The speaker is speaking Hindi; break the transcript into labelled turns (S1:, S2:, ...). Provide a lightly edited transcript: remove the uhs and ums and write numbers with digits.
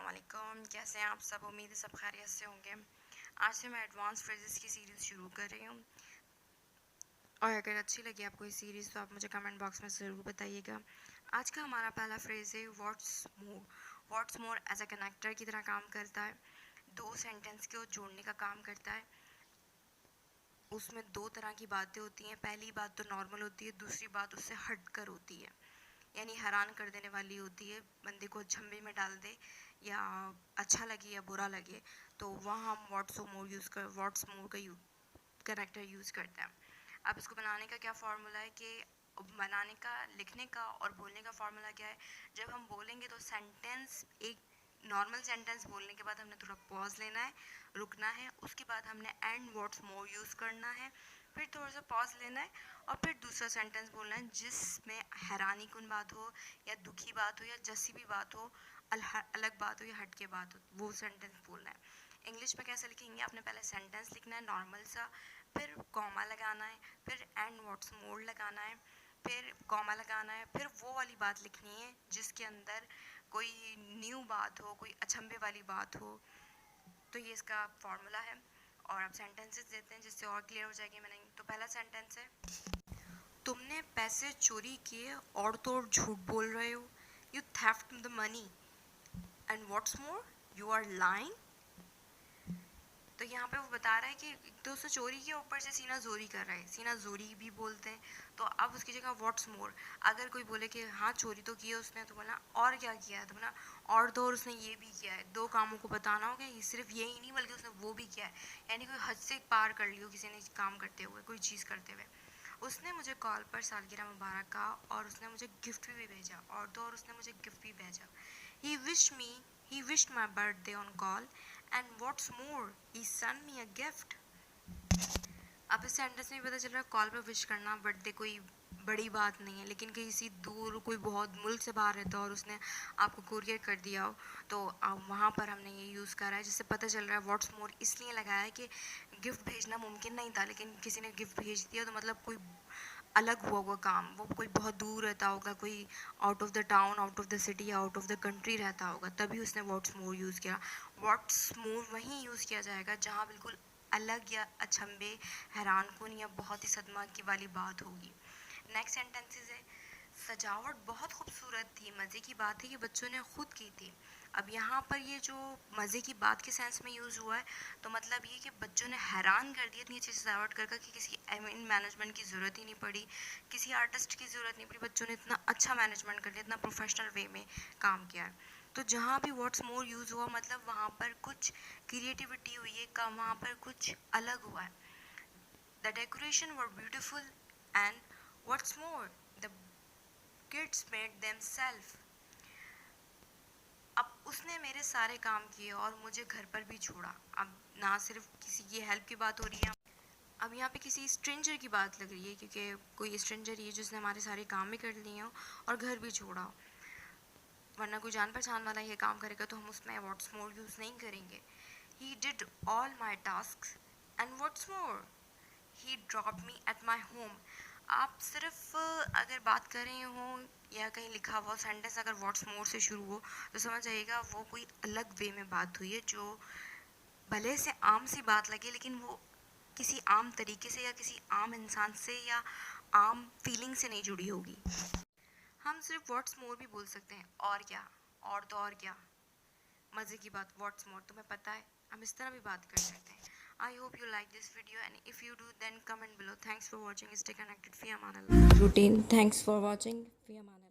S1: अस्सलाम, कैसे हैं आप सब। उम्मीद है सब खैरियत से होंगे। आज से मैं एडवांस फ्रेजेस की सीरीज़ शुरू कर रही हूँ और अगर अच्छी लगी आपको ये सीरीज़ तो आप मुझे कमेंट बॉक्स में ज़रूर बताइएगा। आज का हमारा पहला फ्रेज़ है what's more. What's more as a connector की तरह काम करता है, दो सेंटेंस को जोड़ने का काम करता है। उसमें दो तरह की बातें होती हैं। पहली बात तो नॉर्मल होती है, दूसरी बात उससे हट कर होती है, यानी हैरान कर देने वाली होती है, बंदे को झंबे में डाल दे या अच्छा लगे या बुरा लगे, तो वहाँ हम व्हाट्स मोर का कनेक्टर यूज़ करते हैं। अब इसको बनाने का क्या फार्मूला है कि बनाने का, लिखने का और बोलने का फार्मूला क्या है। जब हम बोलेंगे तो सेंटेंस, एक नॉर्मल सेंटेंस बोलने के बाद हमने थोड़ा पॉज लेना है, रुकना है, उसके बाद हमने एंड व्हाट्स मोर यूज़ करना है, फिर थोड़ा सा पॉज लेना है और फिर दूसरा सेंटेंस बोलना है जिसमें हैरानी कुन बात हो या दुखी बात हो या जैसी भी बात हो, अलग बात हो या हट के बात हो, वो सेंटेंस बोलना है। इंग्लिश में कैसे लिखेंगे, आपने पहले सेंटेंस लिखना है नॉर्मल सा, फिर कॉमा लगाना है, फिर एंड व्हाट्स मोर लगाना है, फिर कॉमा लगाना है, फिर वो वाली बात लिखनी है जिसके अंदर कोई न्यू बात हो, कोई अचंभे वाली बात हो। तो ये इसका फॉर्मूला है। और अब सेंटेंसेस देते हैं जिससे और क्लियर हो जाएगी। मैंने तो पहला सेंटेंस है, तुमने पैसे चोरी किए और तो और झूठ बोल रहे हो। You theft the money and what's more you are lying. तो यहाँ पे वो बता रहा है कि तो उसने चोरी के ऊपर से सीना जोरी कर रहा है, सीना जोरी भी बोलते हैं। तो अब उसकी जगह व्हाट्स मोर, अगर कोई बोले कि हाँ चोरी तो की है उसने, तो बोलना और क्या किया है, तो बोलना और तो और उसने ये भी किया है। दो कामों को बताना होगा, ये सिर्फ यही नहीं बल्कि उसने वो भी किया है, यानी कोई हद से पार कर लियो किसी ने काम करते हुए, कोई चीज़ करते हुए। उसने मुझे कॉल पर सालगिरह मुबारक कहा और उसने मुझे गिफ्ट भी भेजा, और तो और उसने मुझे गिफ्ट भी भेजा। He wished my birthday on call, and what's more, he sent me a gift. अब इस सेंटेंस में पता चल रहा है कॉल पर विश करना बर्थडे कोई बड़ी बात नहीं है, लेकिन किसी दूर कोई बहुत मुल्क से बाहर रहता हो और उसने आपको कुरियर कर दिया हो, तो वहाँ पर हमने ये यूज़ करा है, जिससे पता चल रहा है व्हाट्स मोर इसलिए लगाया है कि गिफ्ट भेजना मुमकिन नहीं था, लेकिन किसी ने गिफ्ट भेज दिया, तो मतलब कोई अलग हुआ हुआ काम, वो कोई बहुत दूर रहता होगा, कोई out of the town, out of the city, out of the country रहता होगा, तभी उसने व्हाट्स मोर यूज़ किया। व्हाट्स मोर वहीं यूज़ किया जाएगा जहाँ बिल्कुल अलग या अचंभे, हैरानकुन या बहुत ही सदमा की वाली बात होगी। नेक्स्ट सेंटेंसेस है, सजावट बहुत खूबसूरत थी, मज़े की बात है कि बच्चों ने खुद की थी। अब यहाँ पर ये जो मज़े की बात के सेंस में यूज़ हुआ है, तो मतलब ये कि बच्चों ने हैरान कर दिया इतनी अच्छी सजावट कर कि किसी मैनेजमेंट की ज़रूरत ही नहीं पड़ी, किसी आर्टिस्ट की ज़रूरत नहीं पड़ी, बच्चों ने इतना अच्छा मैनेजमेंट कर लिया, इतना प्रोफेशनल वे में काम किया है। तो जहाँ भी व्हाट्स मोर यूज़ हुआ, मतलब वहाँ पर कुछ क्रिएटिविटी हुई है, का वहाँ पर कुछ अलग हुआ है। The decoration were beautiful and what's more the kids made themself. अब उसने मेरे सारे काम किए और मुझे घर पर भी छोड़ा। अब ना सिर्फ किसी की हेल्प की बात हो रही है, अब यहाँ पे किसी स्ट्रेंजर की बात लग रही है, क्योंकि कोई स्ट्रेंजर ही है जिसने हमारे सारे काम भी कर लिए हो और घर भी छोड़ा हो, वरना कोई जान पहचान वाला ये काम करेगा तो हम उसमें व्हाट्स मोर यूज़ नहीं करेंगे। He did all my task and what's more he drop me at my home. आप सिर्फ अगर बात कर रहे हो या कहीं लिखा हुआ सेंटेंस अगर व्हाट्स मोर से शुरू हो, तो समझ जाइएगा वो कोई अलग वे में बात हुई है, जो भले से आम सी बात लगे, लेकिन वो किसी आम तरीके से या किसी आम इंसान से या आम फीलिंग से नहीं जुड़ी होगी। हम सिर्फ व्हाट्स मोर भी बोल सकते हैं, और क्या, और तो और क्या, मज़े की बात, व्हाट्स मोर, तुम्हें पता है, हम इस तरह भी बात कर सकते हैं। I hope you like this video, and if you do then comment below. Thanks for watching. Stay connected. Fi aman Allah. Routine. Thanks for watching. Fi aman Allah.